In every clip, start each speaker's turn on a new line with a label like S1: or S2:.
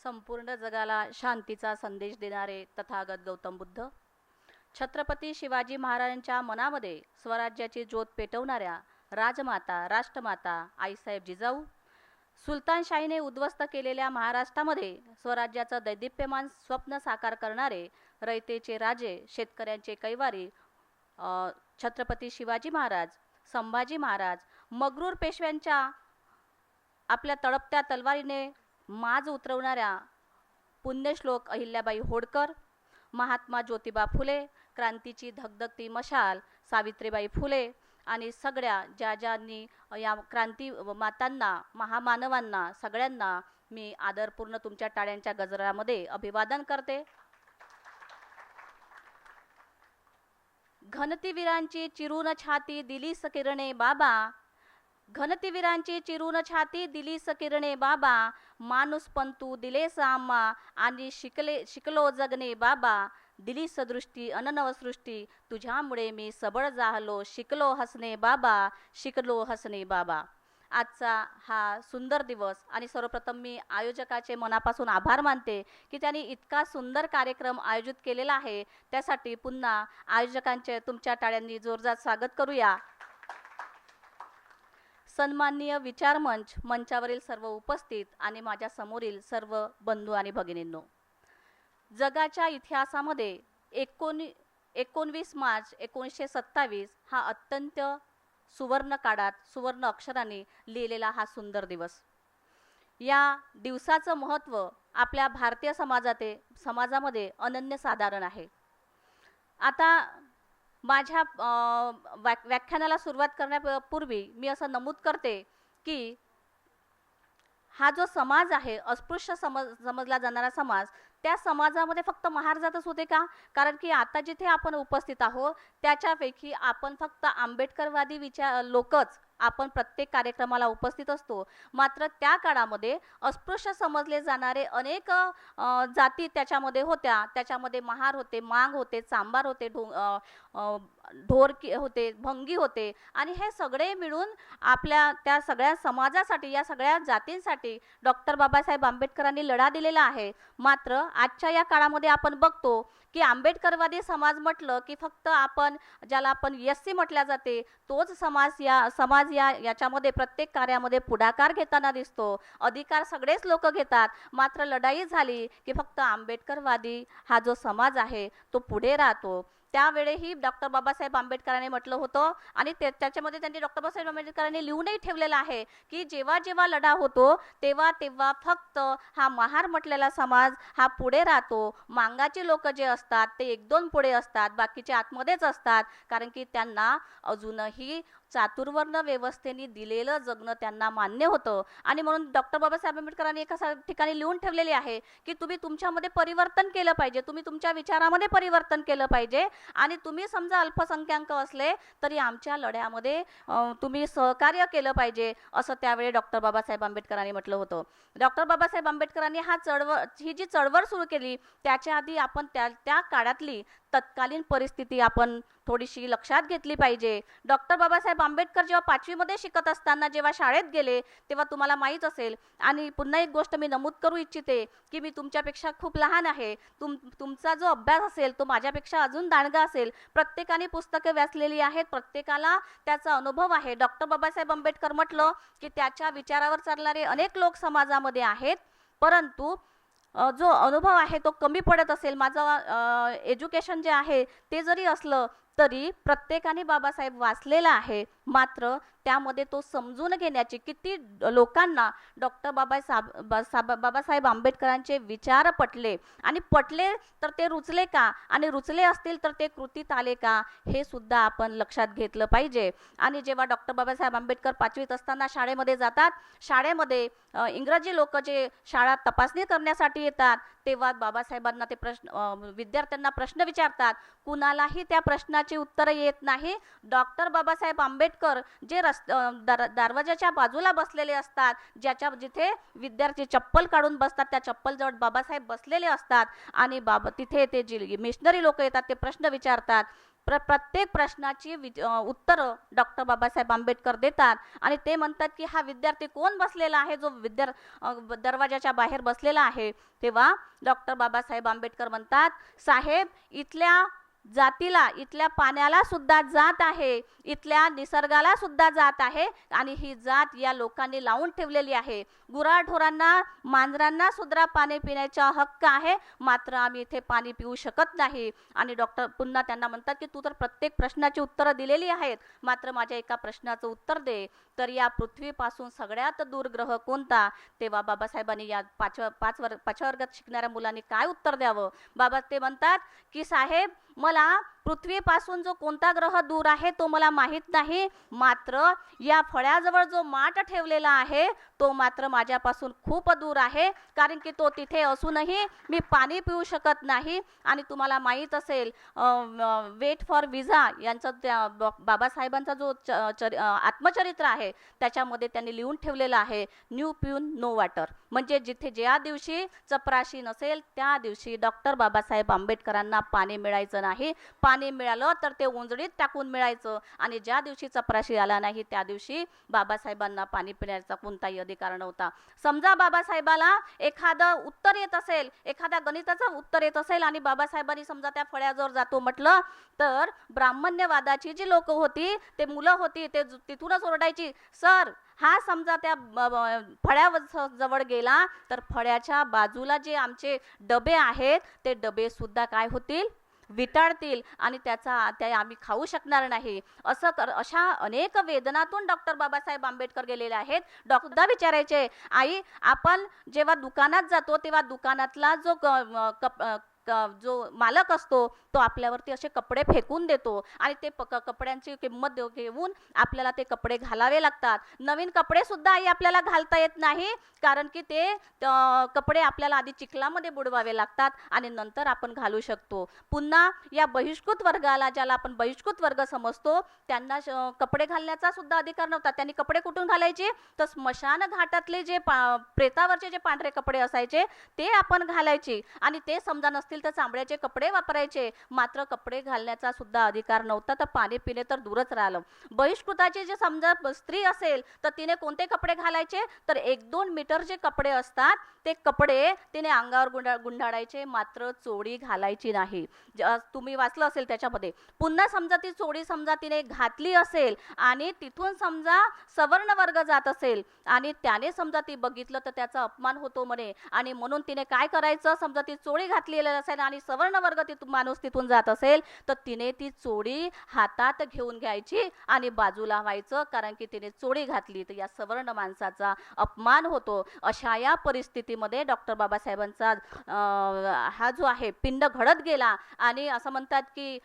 S1: संपूर्ण जगाला शांतीचा संदेश देणारे तथागत गौतम बुद्ध, छत्रपती शिवाजी महाराजांच्या मनामध्ये स्वराज्याची ज्योत पेटवणाऱ्या राजमाता राष्ट्रमाता आईसाहेब जिजाऊ, सुलतानशाहीने उद्ध्वस्त केलेल्या महाराष्ट्रामध्ये स्वराज्याचं दैदिप्यमान स्वप्न साकार करणारे रयतेचे राजे, शेतकऱ्यांचे कैवारी छत्रपती शिवाजी महाराज, संभाजी महाराज, मगरूर पेशव्यांच्या आपल्या तळपत्या तलवारीने माज उतरवणाऱ्या पुण्यश्लोक अहिल्याबाई होळकर, महात्मा ज्योतिबा फुले, क्रांतीची धगधगती मशाल सावित्रीबाई फुले आणि सगळ्या ज्यांनी या क्रांती मातांना, महामानवांना सगळ्यांना मी आदरपूर्ण तुमच्या टाळ्यांच्या गजरामध्ये अभिवादन करते. घनतीवीरांची चिरून छाती दिली सकिरणे बाबा, घनतीवीरांची चिरून छाती दिली सकिरणे बाबा, माणूस पंतू दिले सामा आणि शिकलो जगणे बाबा, दिली सदृष्टी अननवसृष्टी तुझ्यामुळे मी सबळ जाहलो, शिकलो हसणे बाबा, शिकलो हसणे बाबा. आजचा हा सुंदर दिवस आणि सर्वप्रथम मी आयोजकाचे मनापासून आभार मानते की त्यांनी इतका सुंदर कार्यक्रम आयोजित केलेला आहे. त्यासाठी पुन्हा आयोजकांचे तुमच्या टाळ्यांनी जोरदार स्वागत करूया. सन्माननीय विचारमंच, मंचावरील सर्व उपस्थित आणि माझ्या समोरील सर्व बंधू आणि भगिनींनो, जगाच्या इतिहासामध्ये 19 मार्च 1927 हा अत्यंत सुवर्ण काळात सुवर्ण अक्षरांनी लिहिलेला हा सुंदर दिवस. या दिवसाचं महत्त्व आपल्या भारतीय समाजामध्ये अनन्यसाधारण आहे. आता माझ्या व्याख्यानाला सुरुवात करण्यापूर्वी मी असं नमूद करते की हा जो समाज आहे, अस्पृश्य समजला जाणारा समाज, त्या समाजामध्ये फक्त महाराजातच होते का? कारण की आता जिथे आपण उपस्थित आहोत त्याच्यापैकी आपण फक्त आंबेडकरवादी लोकच आपण प्रत्येक कार्यक्रमाला उपस्थित असतो. मात्र त्या काळामध्ये अस्पृश्य समजले जाणारे अनेक जाती त्याच्यामध्ये होत्या. त्याच्यामध्ये महार होते, मांग होते, चांबार होते, ढोरकी होते, भंगी होते आणि हे सगळे मिळून आपल्या त्या सगळ्या समाजासाठी, या सगळ्या जातींसाठी डॉक्टर बाबासाहेब आंबेडकरांनी लढा दिलेला आहे. मात्र आजच्या या काळामध्ये आपण बघतो की आंबेडकरवादी समाज म्हटलं की फक्त आपण ज्याला आपण एससी म्हटल्या जाते तोच समाज याच्यामध्ये प्रत्येक कार्यामध्ये पुढाकार घेताना दिसतो. अधिकार सगळेच लोक घेतात. मात्र लढाई झाली की फक्त आंबेडकरवादी हा जो समाज आहे तो पुढे राहतो. त्यावेळेही डॉक्टर बाबासाहेब आंबेडकरांनी म्हटलं होतं आणि त्याच्यामध्ये त्यांनी डॉक्टर बाबासाहेब आंबेडकरांनी लिहूनही ठेवलेलं आहे की जेव्हा जेव्हा लढा होतो तेव्हा तेव्हा फक्त हा महार म्हटलेला समाज हा पुढे राहतो. मांगाचे लोक जे असतात ते 1-2 पुढे असतात, बाकीचे आतमध्येच असतात. कारण की त्यांना अजूनही चातुर्वर्ण व्यवस्थेने दिलेलं जगणं त्यांना मान्य होतं. आणि म्हणून डॉक्टर बाबासाहेब आंबेडकरांनी एका ठिकाणी लिहून ठेवलेले आहे की तुम्ही तुमच्यामध्ये परिवर्तन केलं पाहिजे, तुम्ही तुमच्या विचारामध्ये परिवर्तन केलं पाहिजे आणि तुम्ही समजा अल्पसंख्याक असले तरी आमच्या लढ्यामध्ये तुम्ही सहकार्य केलं पाहिजे, असं त्यावेळी डॉक्टर बाबासाहेब आंबेडकरांनी म्हटलं होतं. डॉक्टर बाबासाहेब आंबेडकरांनी ही जी चळवळ सुरू केली त्याच्या आधी आपण त्या काळातली तत्कालीन परिस्थिती आपण थोडीशी लक्षात घेतली पाहिजे. डॉक्टर बाबासाहेब आंबेडकर जेव्हा 5वी मध्ये शिकत असताना जेव्हा शाळेत गेले तेव्हा तुम्हाला माहीत असेल, आणि पुन्हा एक गोष्ट मी नमूद करू इच्छिते की मी तुमच्यापेक्षा खूप लहान आहे. तुमचा जो अभ्यास असेल तो माझ्यापेक्षा अजून दांडगा असेल. प्रत्येकाने पुस्तके वाचलेली आहेत, प्रत्येकाला त्याचा अनुभव आहे. डॉक्टर बाबासाहेब आंबेडकर म्हटलं की त्याच्या विचारावर चालणारे अनेक लोक समाजामध्ये आहेत, परंतु जो अनुभव आहे तो कमी पडत असेल. माझं एज्युकेशन जे आहे ते जरी असलं तरी प्रत्येकाने बाबासाहेब वाचलेला आहे. मात्र त्यामध्ये तो समजून घेण्याची किती लोकांना डॉक्टर बाबासाहेब आंबेडकरांचे विचार पटले, आणि पटले तर ते रुचले का, आणि रुचले असतील तर ते कृतीत आले का, हे सुद्धा आपण लक्षात घेतलं पाहिजे. आणि जेव्हा डॉक्टर बाबासाहेब आंबेडकर 5वीत असताना शाळेमध्ये जातात, शाळेमध्ये इंग्रजी लोक जे शाळा तपासणी करण्यासाठी येतात तेव्हा बाबासाहेबांना ते विद्यार्थ्यांना प्रश्न विचारतात. कुणालाही त्या प्रश्नाची उत्तरं येत नाही. डॉक्टर बाबासाहेब आंबेडकर जे दरवाजाच्या बाजूला बसलेले असतात, जिथे विद्यार्थी चप्पल काढून बसतात त्या चप्पलजवळ बाबासाहेब बसलेले असतात, आणि तिथे ते जे मिशनरी लोक येतात ते प्रश्न विचारतात. प्रत्येक प्रश्नाची उत्तरं डॉक्टर बाबासाहेब आंबेडकर देतात आणि ते म्हणतात की हा विद्यार्थी कोण बसलेला आहे जो दरवाजाच्या बाहेर बसलेला आहे. तेव्हा डॉक्टर बाबासाहेब आंबेडकर म्हणतात, साहेब इथल्या जातीला, इथल्या पाण्याला सुद्धा जात आहे, इथल्या निसर्गाला सुद्धा जात आहे आणि ही जात या लोकांनी लावून ठेवलेली आहे. गुराढोरांना, मांजरांना सुद्धा पाणी पिण्याचा हक्क आहे, मात्र आम्ही इथे पाणी पिऊ शकत नाही. आणि डॉक्टर पुन्हा त्यांना म्हणतात की तू तर प्रत्येक प्रश्नाची उत्तरं दिलेली आहेत, मात्र माझ्या एका प्रश्नाचं उत्तर दे, तर या पृथ्वीपासून सगळ्यात दूर ग्रह कोणता. तेव्हा बाबासाहेबांनी या पाचव्या वर्गात शिकणाऱ्या मुलांनी काय उत्तर द्यावं. बाबा ते म्हणतात की साहेब मला पृथ्वीपासून जो कोणता ग्रह दूर आहे तो मला माहीत नाही, मात्र या फळ्याजवळ जो माठ ठेवलेला आहे तो मात्र माझ्यापासून खूप दूर आहे, कारण की तो तिथे असूनही मी पाणी पिऊ शकत नाही. आणि तुम्हाला माहीत असेल वेट फॉर विजा यांचं त्या बाबासाहेबांचा जो आत्मचरित्र आहे त्याच्यामध्ये त्यांनी लिहून ठेवलेलं आहे, न्यू प्यून नो वॉटर. म्हणजे जिथे ज्या दिवशी चपराशी नसेल त्या दिवशी डॉक्टर बाबासाहेब आंबेडकरांना पाणी मिळायचं नाही. पाणी मिळालं तर ते उंजळीत टाकून मिळायचं आणि ज्या दिवशी चपराशी आला नाही त्या दिवशी बाबासाहेबांना पाणी पिण्याचा कोणताही अधिकार नव्हता. समजा बाबासाहेबाला एखादं उत्तर येत असेल, एखाद्या गणिताचं उत्तर येत असेल आणि बाबासाहेबांनी समजा त्या फळ्याजवळ जातो म्हटलं, तर ब्राह्मण्यवादाची जी लोक होती, ते मुलं होती, ते तिथूनच ओरडायची, सर हा समजा त्या फळ्या जवळ गेला तर फळ्याच्या बाजूला जे आमचे डबे आहेत ते डबे सुद्धा काय होतील, विटाळतील आणि त्या आम्ही खाऊ शकणार नाही. अशा अनेक वेदनातून डॉक्टर बाबासाहेब आंबेडकर गेलेले आहेत. डॉक्टर विचारायचे, आई आपण जेव्हा दुकानात जातो तेव्हा दुकानातला जो मालक असतो तो आपल्यावरती असे कपडे फेकून देतो आणि ते कपड्यांची किंमत घेऊन आपल्याला ते कपडे घालावे लागतात. नवीन कपडे सुद्धा आई आपल्याला घालता येत नाही, कारण की ते कपडे आपल्याला आधी चिखलामध्ये बुडवावे लागतात आणि नंतर आपण घालू शकतो. पुन्हा या बहिष्कृत वर्गाला, ज्याला आपण बहिष्कृत वर्ग समजतो, त्यांना कपडे घालण्याचा सुद्धा अधिकार नव्हता. त्यांनी कपडे कुठून घालायचे, तर स्मशान घाटातले जे प्रेतावरचे जे पांढरे कपडे असायचे ते आपण घालायचे आणि ते समजा नसतील तर चांबड्याचे कपडे वापरायचे, मात्र कपडे घालण्याचा सुद्धा अधिकार नव्हता. तर पाणी पिणे तर दूरच राहिलं. बहिष्कृताची जे समजा स्त्री असेल तर तिने कोणते कपडे घालायचे, तर 1-2 मीटर जे कपडे असतात ते कपडे तिने अंगावर गुंडाळायचे, मात्र चोळी घालायची नाही. तुम्ही वाचलं असेल त्याच्यामध्ये. पुन्हा समजा ती चोळी समजा तिने घातली असेल आणि तिथून समजा सवर्ण वर्ग जात असेल आणि त्याने समजा ती बघितलं तर त्याचा अपमान होतो म्हणे, आणि म्हणून तिने काय करायचं, समजा ती चोळी घातलेली असेल आणि सवर्ण वर्ग माणूस तिथून जात असेल तर तिने ती चोळी हातात घेऊन घ्यायची आणि बाजूला व्हायचं, कारण की तिने चोळी घातली तर या सवर्ण माणसाचा अपमान होतो. अशा या परिस्थितीमध्ये डॉक्टर बाबासाहेबांचा हा जो आहे पिंड घडत गेला आणि असं म्हणतात की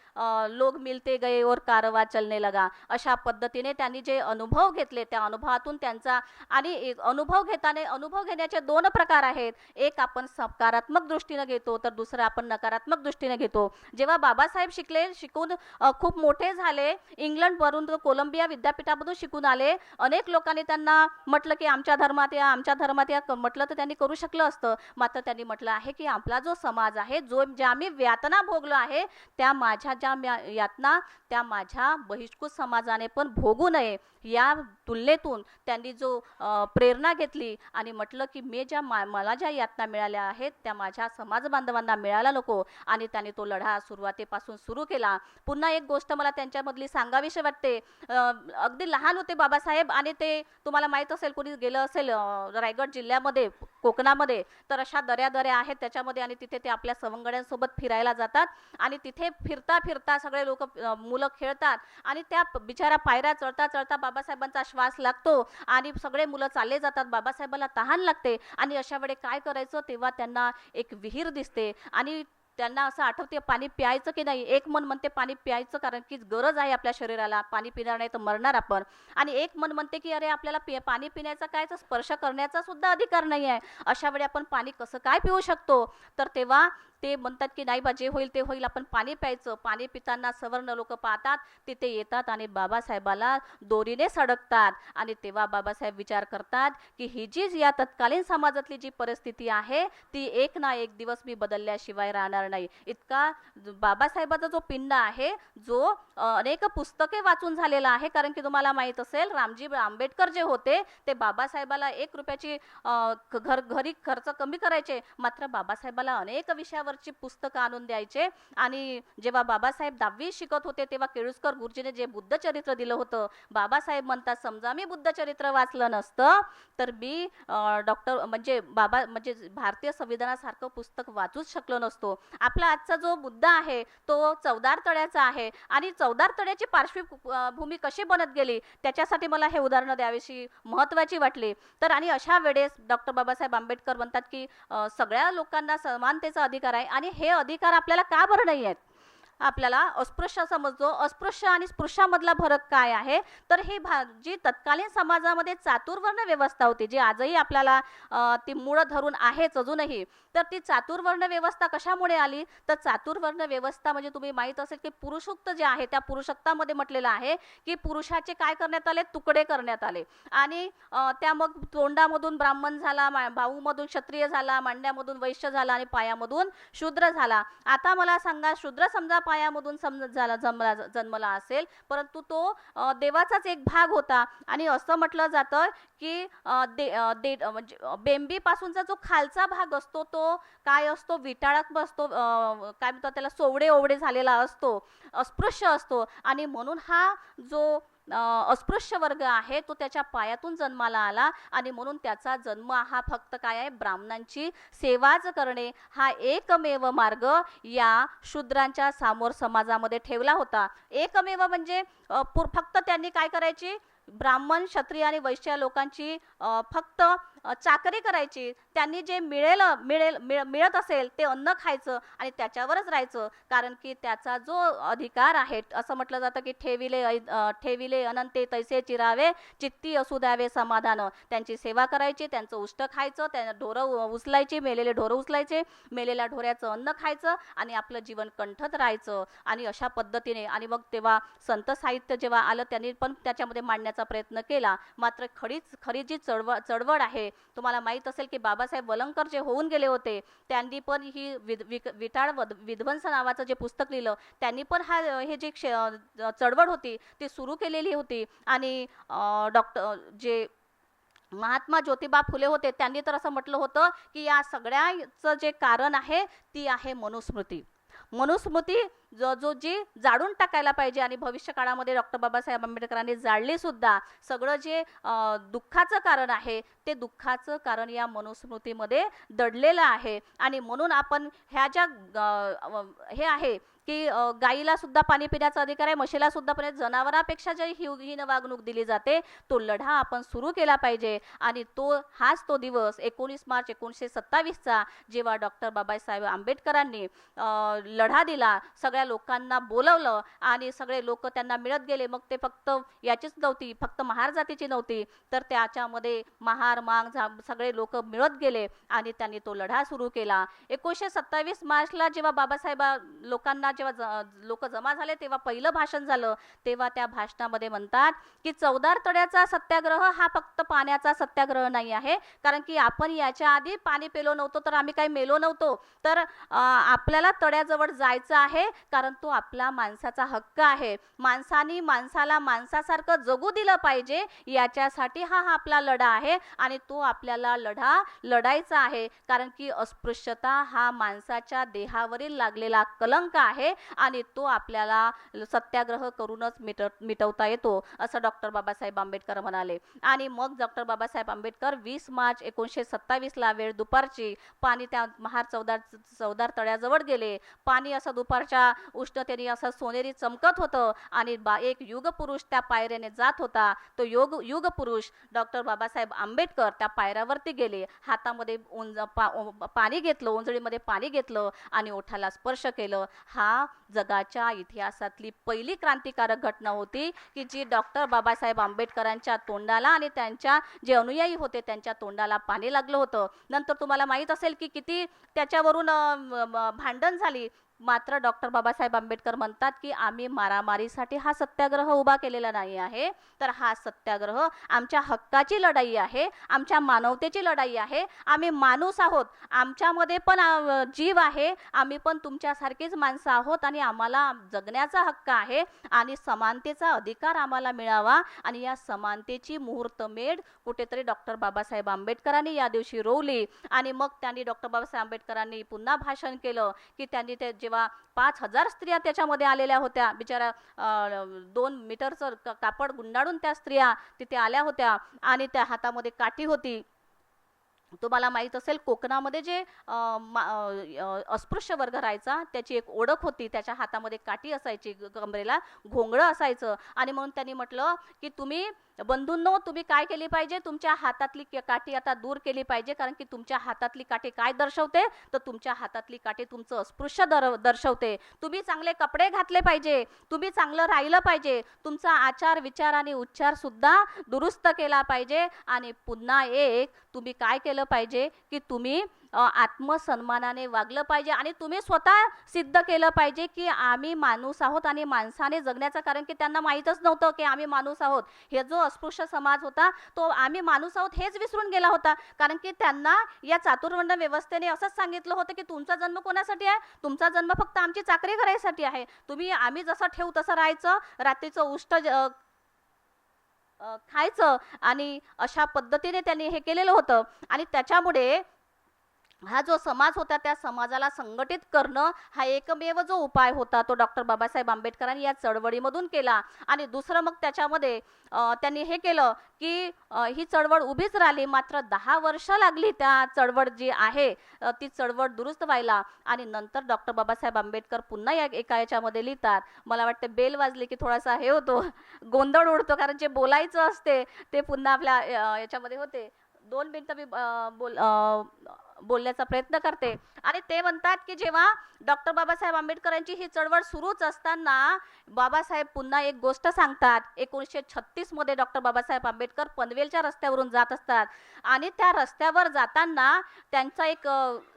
S1: लोग मिलते गए और कारवा चलने लगा. अशा पद्धतीने त्यांनी जे अनुभव घेतले त्या अनुभवातून त्यांचा, आणि अनुभव घेण्याचे 2 प्रकार आहेत. एक आपण सकारात्मक दृष्टीने घेतो तर दुसरं आपण नकारात्मक दृष्टीने घेतो. जेव्हा बाबासाहेब शिकून खूप मोठे झाले, इंग्लंड वरून कोलंबिया विद्यापीठामधून शिकून आले, अनेक लोकांनी त्यांना म्हटलं की आमच्या धर्मात या म्हटलं तर त्यांनी करू शकलं असतं, मात्र त्यांनी म्हटलं आहे की आपला जो समाज आहे, ज्या मी यातना भोगलो आहे त्या माझ्या ज्या यातना त्या माझ्या बहिष्कृत समाजाने पण भोगू नये. या तुलनेतून त्यांनी जो प्रेरणा घेतली आणि म्हटलं की मला ज्या यातना मिळाल्या आहेत त्या माझ्या समाज बांधवांना मिळायला नको, आणि त्यांनी तो लढा सुरुवातीपासून सुरू केला. पुन्हा एक गोष्ट मला त्यांच्यामधली सांगावीशी वाटते. अगदी लहान होते बाबासाहेब आणि ते तुम्हाला माहीत असेल, कोणी गेलं असेल रायगड जिल्ह्यामध्ये, कोकणामध्ये, तर अशा दऱ्या आहेत त्याच्यामध्ये, आणि तिथे ते आपल्या सवंगड्यांसोबत फिरायला जातात आणि तिथे फिरता फिरता सगळे लोक मुलं खेळतात आणि त्या बिचारा पायऱ्या चढता चढता बाबासाहेबांचा श्वास लागतो आणि सगळे मुलं चालले जातात. बाबासाहेबांना तहान लागते आणि अशा वेळी काय करायचं, तेव्हा त्यांना एक विहीर दिसते आणि त्यांना असं आठवते पाणी प्यायचं की नाही. एक मन म्हणते पाणी प्यायचं, कारण की गरज आहे आपल्या शरीराला, पाणी पिणार नाही तर मरणार आपण. आणि एक मन म्हणते की अरे आपल्याला पाणी पिण्याचा काय, स्पर्श करण्याचा सुद्धा अधिकार नाही आहे, अशा वेळी आपण पाणी कसं काय पिऊ शकतो. तर तेव्हा ते म्हणतात की नाही बा, जे होईल ते होईल, आपण पाणी प्यायचं. पाणी पिताना सवर्ण लोक पाहतात, तिथे येतात आणि बाबासाहेबाला दोरीने सडकतात. आणि तेव्हा बाबासाहेब विचार करतात की ही जी या तत्कालीन समाजातली जी परिस्थिती आहे ती एक ना एक दिवस मी बदलल्याशिवाय राहणार नाही. इतका बाबासाहेबाचा जो पिंड आहे, जो अनेक पुस्तके वाचून झालेला आहे. कारण की तुम्हाला माहित असेल, रामजी आंबेडकर जे होते ते बाबासाहेबाला 1 रुपयाची घरी खर्च कमी करायचे, मात्र बाबासाहेबाला अनेक विषयावरची पुस्तकं आणून द्यायचे. आणि जेव्हा बाबासाहेब 10वी शिकत होते तेव्हा केळुसकर गुरुजीने जे बुद्धचरित्र दिलं होतं, बाबासाहेब म्हणतात समजा मी बुद्धचरित्र वाचलं नसतं तर मी डॉक्टर म्हणजे भारतीय संविधानासारखं पुस्तक वाचूच शकलो नसतो. आपला आजचा जो मुद्दा आहे तो चवदार तळ्याचा आहे. आणि चवदार तळ्याची पार्श्वभूमी कशी बनत गेली त्याच्यासाठी मला हे उदाहरणं द्यावीशी महत्त्वाची वाटली. तर आणि अशा वेळेस डॉक्टर बाबासाहेब आंबेडकर म्हणतात की सगळ्या लोकांना समानतेचा अधिकार आहे. आणि हे अधिकार आपल्याला का बरं नाही आहेत? आपल्याला अस्पृश्य समजतो. अस्पृश्य आणि स्पृश्यामधला फरक काय आहे? तर ही जी तत्कालीन समाजामध्ये चातुर्वर्ण व्यवस्था होती, जी आजही आपल्याला ती मूळ धरून आहेच अजूनही. तर ती चातुर्वर्ण व्यवस्था कशामुळे आली? तर चातुर्वर्ण व्यवस्था म्हणजे तुम्ही माहीत असेल की पुरुषोक्त जे आहे त्या पुरुषोक्तामध्ये म्हटलेलं आहे की पुरुषाचे काय करण्यात आले? तुकडे करण्यात आले. आणि त्या मग तोंडामधून ब्राह्मण झाला, भाऊमधून क्षत्रिय झाला, मांड्यामधून वैश्य झाला आणि पायामधून शूद्र झाला. आता मला सांगा, शूद्र समजा पायामधून जन्मला असेल, परंतु तो देवाचाच एक भाग होता. आणि असं म्हटलं जातं की म्हणजे बेंबी पासूनचा जो खालचा भाग असतो तो काय असतो? विटाळक असतो, काय म्हणतात त्याला, सोवडे ओवडे झालेला असतो, अस्पृश्य असतो. आणि म्हणून हा जो अस्पृश्य वर्ग आहे तो त्याच्या पायातून जन्माला आला. आणि म्हणून त्याचा जन्म हा फक्त काय आहे? ब्राह्मणांची सेवाच करणे हा एकमेव मार्ग या शूद्रांच्या समोर समाजामध्ये ठेवला होता. एकमेव म्हणजे फक्त त्यांनी काय करायची? ब्राह्मण, क्षत्रिय आणि वैश्य लोकांची फक्त चाकरी करायची. त्यांनी जे मिळत असेल ते अन्न खायचं आणि त्याच्यावरच राहायचं. कारण की त्याचा जो अधिकार आहे, असं म्हटलं जातं की ठेविले अनंते तैसे चिरावे, चित्ती असू द्यावे समाधान. त्यांची सेवा करायची, त्यांचं उष्ट खायचं, त्यांना ढोरं उचलायची, मेलेले ढोरं उचलायचे, मेलेल्या ढोऱ्याचं अन्न खायचं आणि आपलं जीवन कंठत राहायचं. आणि अशा पद्धतीने. आणि मग तेव्हा संत साहित्य जेव्हा आलं त्यांनी पण त्याच्यामध्ये मांडण्याचा प्रयत्न केला. मात्र खरी जी चळवळ आहे, तुम्हाला माहीत असेल की बाबासाहेब वलंकर जे होऊन गेले होते त्यांनी पण ही विटाळ विध्वंस नावाचं जे पुस्तक लिहिलं. त्यांनी पण हे जी चळवळ होती ती सुरू केलेली होती. आणि जे महात्मा ज्योतिबा फुले होते त्यांनी तर असं म्हटलं होतं की या सगळ्याचं जे कारण आहे ती आहे मनुस्मृती. मनुस्मृती जो जी जाळून टाकायला पाहिजे. आणि भविष्य काळामध्ये डॉक्टर बाबासाहेब आंबेडकरांनी जाळली सुद्धा. सगळं जे दुःखाचं कारण आहे ते दुःखाचं कारण या मनुस्मृतीमध्ये दडलेलं आहे. आणि म्हणून आपण ह्या ज्या हे आहे की गाईला सुद्धा पाणी पिण्याचा अधिकार आहे, म्हशीला सुद्धा पण, जनावरांपेक्षा जे हीन वागणूक दिली जाते तो लढा आपण सुरू केला पाहिजे. आणि हाच तो दिवस 19 मार्च 1927चा जेव्हा डॉक्टर बाबासाहेब आंबेडकरांनी लढा दिला, सगळ्या लोकांना बोलवलं आणि सगळे लोक त्यांना मिळत गेले. मग ते फक्त याचीच नव्हती, फक्त महार जातीची नव्हती, तर त्याच्यामध्ये महार मांग सगळे लोक मिळत गेले आणि त्यांनी तो लढा सुरू केला. 1927 मार्चला जेव्हा बाबासाहेब लोकांना जेव्हा लोक जमा झाले तेव्हा पहिलं भाषण झालं. तेव्हा त्या भाषणामध्ये म्हणतात की चवदार तळ्याचा सत्याग्रह हा फक्त पाण्याचा सत्याग्रह नाही आहे. कारण की आपण याच्या आधी पाणी पेलो नव्हतो तर आम्ही काही मेलो नव्हतो. तर आपल्याला तळ्याजवळ जायचं आहे कारण तो आपला माणसाचा हक्क आहे. माणसाने माणसाला माणसासारखं जगू दिलं पाहिजे, याच्यासाठी हा आपला लढा आहे. आणि तो आपल्याला लढायचा आहे. कारण की अस्पृश्यता हा माणसाच्या देहावरील लागलेला कलंक आहे आणि तो आपल्याला सत्याग्रह करूनच मिटवता येतो, असं डॉक्टर बाबासाहेब आंबेडकर म्हणाले. आणि मग डॉक्टर बाबासाहेब आंबेडकर 20 मार्च 1927ला वेळ दुपारची पाणी त्या महार चवदार तळ्याजवळ गेले. पाणी असं दुपारच्या उष्णतेने असं सोनेरी चमकत होतं आणि एक युगपुरुष त्या पायऱ्याने जात होता. तो युगपुरुष डॉक्टर बाबासाहेब आंबेडकर त्या पायऱ्यावरती गेले. हातामध्ये पाणी घेतलं, ओंजळीमध्ये पाणी घेतलं आणि ओठाला स्पर्श केलं. हा जगाच्या इतिहासातली पहिली क्रांतिकारक घटना होती की जी डॉक्टर बाबासाहेब आंबेडकरांच्या तोंडाला आणि त्यांच्या जे अनुयायी होते त्यांच्या तोंडाला पाणी लागलं होतं. नंतर तुम्हाला माहीत असेल की किती त्याच्यावरून भांडण झाली. मात्र डॉक्टर बाबासाहेब आंबेडकर म्हणतात की आम्ही मारामारीसाठी हा सत्याग्रह उभा केलेला नाही आहे, तर हा सत्याग्रह आमच्या हक्काची लढाई आहे, आमच्या मानवतेची लढाई आहे. आम्ही माणूस आहोत, आमच्यामध्ये पण जीव आहे, आम्ही पण तुमच्यासारखीच माणसं आहोत आणि आम्हाला जगण्याचा हक्क आहे आणि समानतेचा अधिकार आम्हाला मिळावा. आणि या समानतेची मुहूर्तमेढ कुठेतरी डॉक्टर बाबासाहेब आंबेडकरांनी या दिवशी रोवली. आणि मग त्यांनी डॉक्टर बाबासाहेब आंबेडकरांनी पुन्हा भाषण केलं की त्यांनी ते जेव्हा 5,000 स्त्रिया त्याच्यामध्ये आलेल्या होत्या, बिचारा 2 मीटरचं कापड गुंडाळून त्या स्त्रिया तिथे आल्या होत्या आणि त्या हातामध्ये काठी होती. तुम्हाला माहीत असेल कोकणामध्ये जे अस्पृश्य वर्ग राहायचा त्याची एक ओळख होती, त्याच्या हातामध्ये काठी असायची, कमरेला घोंगडं असायचं. आणि म्हणून त्यांनी म्हटलं की तुम्ही बंधूंनो, तुम्ही काय केली पाहिजे, तुमच्या हातातली काठी आता दूर केली पाहिजे, कारण की तुमच्या हातातली काठी काय दर्शवते, तर तुमच्या हातातली काठी तुमचं अस्पृश्य दर्शवते. तुम्ही चांगले कपडे घातले पाहिजे, तुम्ही चांगलं राहिलं पाहिजे, तुमचा आचार विचार आणि उच्चार सुद्धा दुरुस्त केला पाहिजे. आणि पुन्हा एक तुम्ही काय केलं पाहिजे की तुम्ही आत्मसन्मानाने वागलं पाहिजे आणि तुम्ही स्वतः सिद्ध केलं पाहिजे की आम्ही माणूस आहोत आणि माणसाने जगण्याचं, कारण की त्यांना माहीतच नव्हतं की आम्ही माणूस आहोत. हे जो अस्पृश्य समाज होता तो आम्ही माणूस आहोत हेच विसरून गेला होता, कारण की त्यांना या चातुर्वर्ण व्यवस्थेने असंच सांगितलं होतं की तुमचा जन्म कोणासाठी आहे, तुमचा जन्म फक्त आमची चाकरी करायसाठी आहे, तुम्ही आम्ही जसं ठेवू तसं राहायचं, रात्रीचं उष्ट खायचं. आणि अशा पद्धतीने त्यांनी हे केलेलं होतं. आणि त्याच्यामुळे हा जो समाज होता त्या समाजाला संघटित करणं हा एकमेव जो उपाय होता तो डॉक्टर बाबासाहेब आंबेडकरांनी या चळवळीमधून केला. आणि दुसरं मग त्याच्यामध्ये त्यांनी हे केलं की ही चळवळ उभीच राहिली, मात्र 10 वर्ष लागली त्या चळवळ जी आहे ती चळवळ दुरुस्त व्हायला. आणि नंतर डॉक्टर बाबासाहेब आंबेडकर पुन्हा एका याच्यामध्ये लिहितात, मला वाटते बेल वाजली की थोडासा हे होतो, गोंधळ उडतो, कारण जे बोलायचं असते ते पुन्हा आपल्या याच्यामध्ये होते. 2 मिनिटं मी बोलण्याचा प्रयत्न करते. आणि ते म्हणतात की जेव्हा डॉक्टर बाबासाहेब आंबेडकरांची ही चळवळ सुरूच असताना बाबासाहेब पुन्हा एक गोष्ट सांगतात. 1936 मध्ये डॉक्टर बाबासाहेब आंबेडकर पनवेलच्या रस्त्यावरून जात असतात आणि त्या रस्त्यावर जाताना त्यांचा एक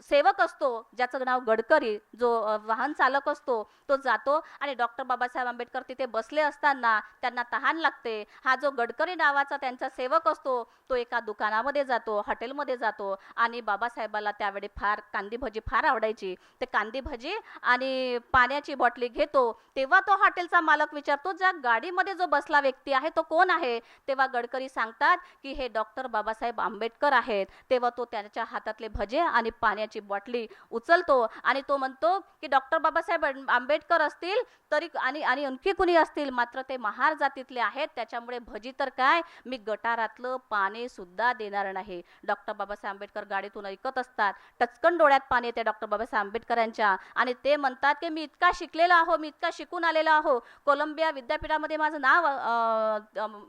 S1: सेवक असतो ज्याचं नाव गडकरी, जो वाहन चालक असतो, तो जातो आणि डॉक्टर बाबासाहेब आंबेडकर तिथे बसले असताना त्यांना तहान लागते. हा जो गडकरी नावाचा त्यांचा सेवक असतो तो एका दुकानामध्ये जातो, हॉटेलमध्ये जातो आणि बाबासाहेबाला त्यावेळी फार कांदी भजी फार आवडायची. ते कांदी भजी आणि पाण्याची बॉटली घेतो. तेव्हा तो हॉटेलचा मालक विचारतो, ज्या गाडीमध्ये जो बसला व्यक्ती आहे तो कोण आहे. तेव्हा गडकरी सांगतात की हे डॉक्टर बाबासाहेब आंबेडकर आहेत. तेव्हा तो त्याच्या हातातले भजे आणि पाण्याची बॉटली उचलतो आणि तो म्हणतो की डॉक्टर बाबासाहेब आंबेडकर असतील तरी आणि आणखी कुणी असतील, मात्र ते महार जातीतले आहेत, त्याच्यामुळे भजी तर काय, मी गटारातलं पाणी सुद्धा देणार नाही. डॉक्टर बाबासाहेब आंबेडकर गाडीतून ऐकत असतात, टचकन डोळ्यात पाणी येते डॉक्टर बाबासाहेब आंबेडकरांच्या. आणि ते म्हणतात की मी इतका शिकलेला आहो, मी इतका शिकून आलेला आहो, कोलंबिया विद्यापीठामध्ये माझं नाव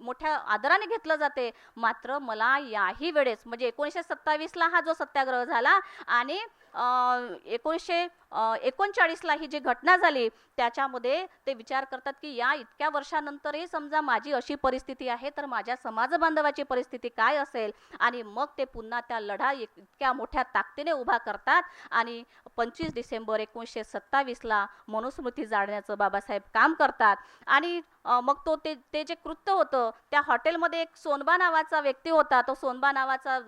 S1: मोठ्या आदराने घेतलं जाते, मात्र मला याही वेळेस म्हणजे 1927ला हा जो सत्याग्रह झाला आणि 1939ला ही जी घटना झाली त्याच्यामध्ये ते विचार करतात की या इतक्या वर्षानंतरही समजा माझी अशी परिस्थिती आहे तर माझ्या समाज बांधवाची परिस्थिती काय असेल. आणि मग ते पुन्हा त्या लढा इतक्या मोठ्या ताकदीने उभा करतात आणि 25 डिसेंबर 1927ला मनुस्मृती जाळण्याचं बाबासाहेब काम करतात. आणि मग ते जे कृत्य होतं त्या हॉटेलमध्ये एक सोनबा नावाचा व्यक्ती होता. तो सोनबा नावाचा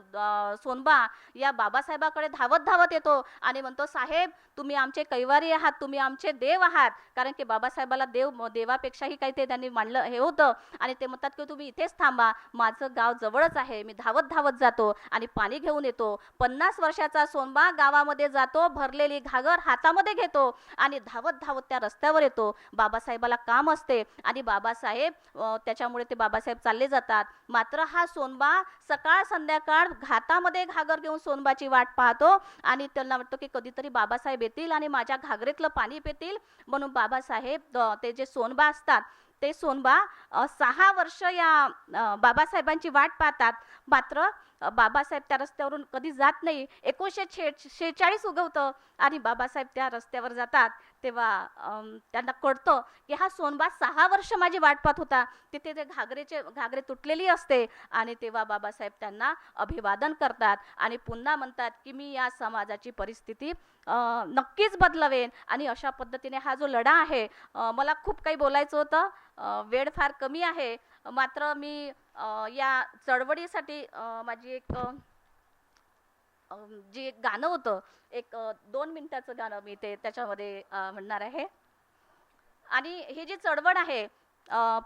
S1: सोनबा या बाबासाहेबाकडे धावत धावत येतो आणि म्हणतो, साहेब तुम्ही आमचे कैवारी आहात, तुम्ही आमचे देव आहात, कारण की बाबासाहेबाला देवापेक्षाही काही ते त्यांनी मानलं हे होतं. आणि ते म्हणतात की तुम्ही इथेच थांबा, माझं गाव जवळच आहे, मी धावत धावत जातो आणि पाणी घेऊन येतो. 50 वर्षाचा सोनबा गावामध्ये जातो, भरलेली घागर हातामध्ये घेतो आणि धावत धावत त्या रस्त्यावर येतो. बाबासाहेबाला काम असते आणि बाबासाहेब त्याच्यामुळे ते बाबासाहेब चालले जातात. मात्र हा सोनबा सकाळ संध्याकाळ हातामध्ये घागर घेऊन सोनबाची वाट पाहतो आणि त्यांना वाटतं की कधीतरी बाबासाहेब येतील आणि माझ्या घागरेतलं पाणी पितील. म्हणून बाबासाहेब ते जे सोनबा असतात ते सोनबा 6 वर्ष या बाबासाहेबांची वाट पाहतात. मात्र बाबासाहेब त्या रस्त्यावरून कधी जात नाही. 1946 उगवतं आणि बाबासाहेब त्या रस्त्यावर जातात. तेव्हा त्यांना कळतं की हा सोनबा 6 वर्ष माझी वाट पाहत होता. तिथे ते घागरे तुटलेली असते आणि तेव्हा बाबासाहेब त्यांना अभिवादन करतात आणि पुन्हा म्हणतात की मी या समाजाची परिस्थिती नक्कीच बदलवेन. आणि अशा पद्धतीने हा जो लढा आहे, मला खूप काही बोलायचं होतं, वेळ फार कमी आहे, मात्र मी या चळवळीसाठी माझी एक जे एक गाणं होतं, एक 2 मिनिटाचं गाणं मी ते त्याच्यामध्ये म्हणणार आहे. आणि ही जी चळवळ आहे,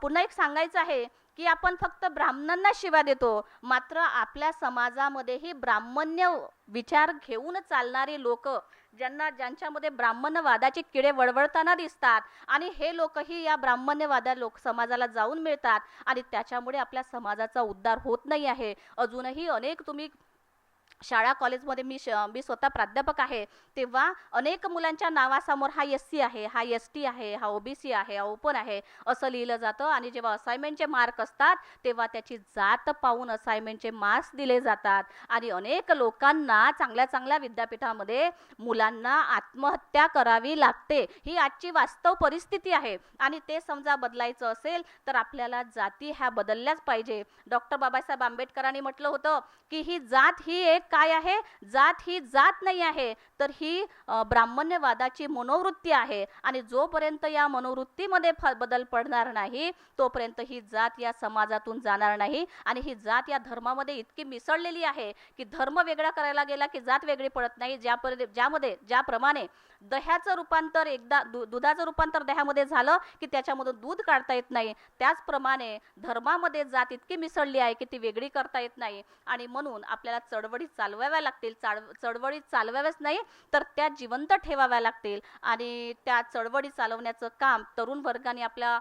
S1: पुन्हा एक सांगायचं आहे की आपण फक्त ब्राह्मणांना शिव्या देतो, मात्र आपल्या समाजामध्येही ब्राह्मण्य विचार घेऊन चालणारी लोक, ज्यांच्यामध्ये ब्राह्मण्यवादाचे किडे वळवळताना दिसतात, आणि हे लोकही या ब्राह्मण्यवादा समाजाला जाऊन मिळतात आणि त्याच्यामुळे आपल्या समाजाचा उद्धार होत नाही आहे. अजूनही अनेक तुम्ही शाळा कॉलेजमध्ये मी स्वतः प्राध्यापक आहे, तेव्हा अनेक मुलांच्या नावासमोर हा SC आहे, हा ST आहे, हा OBC आहे, हा ओपन आहे असं लिहिलं जातं. आणि जेव्हा असाइनमेंटचे मार्क असतात तेव्हा त्याची जात पाहून असाइनमेंटचे मार्क्स दिले जातात. आणि अनेक लोकांना चांगल्या चांगल्या विद्यापीठामध्ये मुलांना आत्महत्या करावी लागते. ही आजची वास्तव परिस्थिती आहे आणि ते समजा बदलायचं असेल तर आपल्याला जाती ह्या बदलल्याच पाहिजे. डॉक्टर बाबासाहेब आंबेडकरांनी म्हटलं होतं की ही जात ही एक काय आहे, जात ही जात नाही आहे, तर ही ब्राह्मण्यवादाची मनोवृत्ती आहे. आणि जोपर्यंत या मनोवृत्तीमध्ये बदल पडणार नाही तोपर्यंत ही जात या समाजातून जाणार नाही. आणि ही जात या धर्मामध्ये इतकी मिसळलेली आहे की धर्म वेगळा करायला गेला की जात वेगळी पडत नाही. ज्याप्रमाणे दह्याचं रूपांतर एकदा दुधाचं रूपांतर दह्यामध्ये झालं की त्याच्यामधून दूध काढता येत नाही, त्याचप्रमाणे धर्मामध्ये जात इतकी मिसळली आहे की ती वेगळी करता येत नाही. आणि म्हणून आपल्याला चळवळी चालवाव्या लागतील. चळवळी चालवाव्याच नाही तर त्या जिवंत ठेवाव्या लागतील. आणि त्या चळवळी चालवण्याचं काम तरुण वर्गाने आपल्या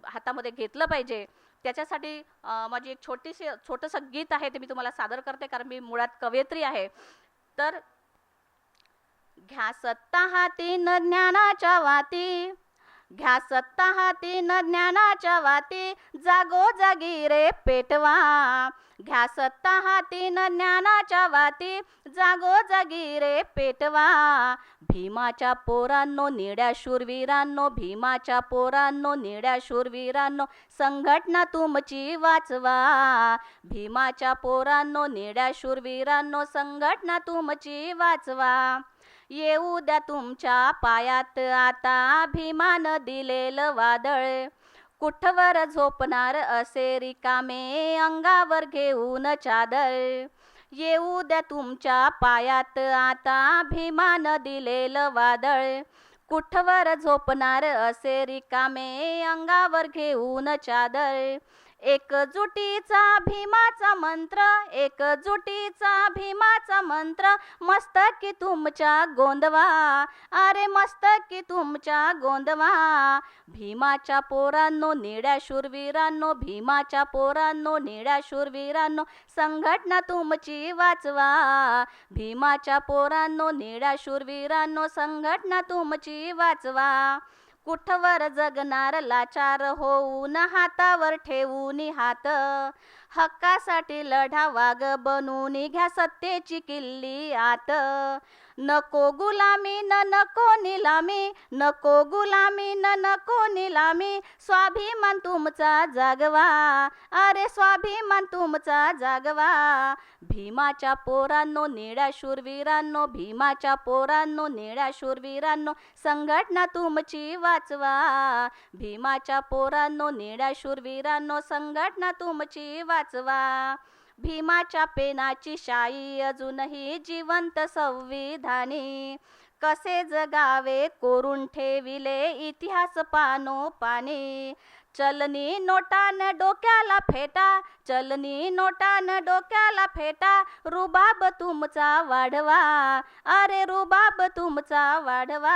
S1: हातामध्ये घेतलं पाहिजे. त्याच्यासाठी माझी एक छोटंसं गीत आहे, ते मी तुम्हाला सादर करते, कारण मी मुळात कवयित्री आहे. तर घ्या सत्ता हाती न ज्ञानाच्या वाती, घ्या सत्ता हाती न ज्ञानाच्या वाती, जागोजागी रे पेटवा. घ्या सत्ता हाती न ज्ञानाच्या वाती, जागोजागी रे पेटवा. भीमाच्या पोरांनो निड्या शूरवीरांनो, भीमाच्या पोरांनो निड्या शूरवीरांनो, संघटना तुमची वाचवा. भीमाच्या पोरांनो निड्या शूरवीरांनो, संघटना तुमची वाचवा. येऊ द्या तुमच्या पायात आता भीमानं दिलेलं वादळ, कुठवर झोपणार असे रिकामे अंगावर घेऊन चादर. येऊ द्या तुमच्या पायात आता भीमानं दिलेलं वादळ, कुठवर झोपणार असे रिकामे अंगावर घेऊन चादर. एकजुटीचा भीमाचा मंत्र, एकजुटीचा भीमाचा मंत्र, मस्तकी तुमच्या गोंदवा, अरे मस्तकी तुमच्या गोंदवा. भीमाच्या पोरांनो निड्या शूरवीरांनो, भीमाच्या पोरांनो निड्या शूरवीरांनो, संघटना तुमची वाचवा. भीमाच्या पोरांनो निड्या शूरवीरांनो, संघटना तुमची वाचवा. कुठवर जगणार लाचार होऊन हातावर ठेवून हात, हक्कासाठी लढा वाघ बनून घ्या सत्तेची किल्ली आत. नको गुलामी न नको निलामी, नको गुलामी न नको निलामी, स्वाभिमान तुमचा जागवा, अरे स्वाभिमान तुमचा जागवा. भीमाच्या पोरांनो निड्या शूरवीरांनो, भीमाच्या पोरांनो निड्या शूरवीरांनो, संघटना तुमची वाचवा. भीमाच्या पोरांनो निड्या शूरवीरांनो, संघटना तुमची वाचवा. भीमाच्या पेनाची शाई अजूनही जिवंत संविधानी, कसे जगावे कोरून ठेविले इतिहास पानोपानी. चलनी नोटान डोक्याला फेटा, चलनी नोटान डोक्याला फेटा, रुबाब तुमचा वाढवा, अरे रुबाब तुमचा वाढवा.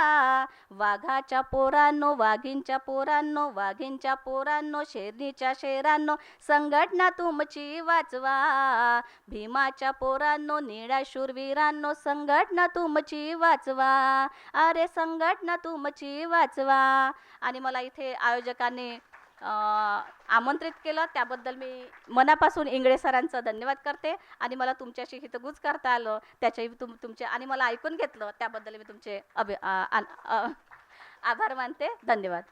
S1: वाघाच्या पोरांनो, वाघींच्या पोरांनो, वाघींच्या पोरांनो, शेरणीच्या शेरांनो, संघटना तुमची वाचवा. भीमाच्या पोरांनो निड्या शूरवीरांनो, संघटना तुमची वाचवा, अरे संघटना तुमची वाचवा. आणि मला इथे आयोजकांनी आमंत्रित केलं त्याबद्दल मी मनापासून इंगळे सरांचं धन्यवाद करते आणि मला तुमच्याशी हितगुज करता आलं त्याच्याही तुमचे आणि मला ऐकून घेतलं त्याबद्दल मी तुमचे आभार मानते. धन्यवाद.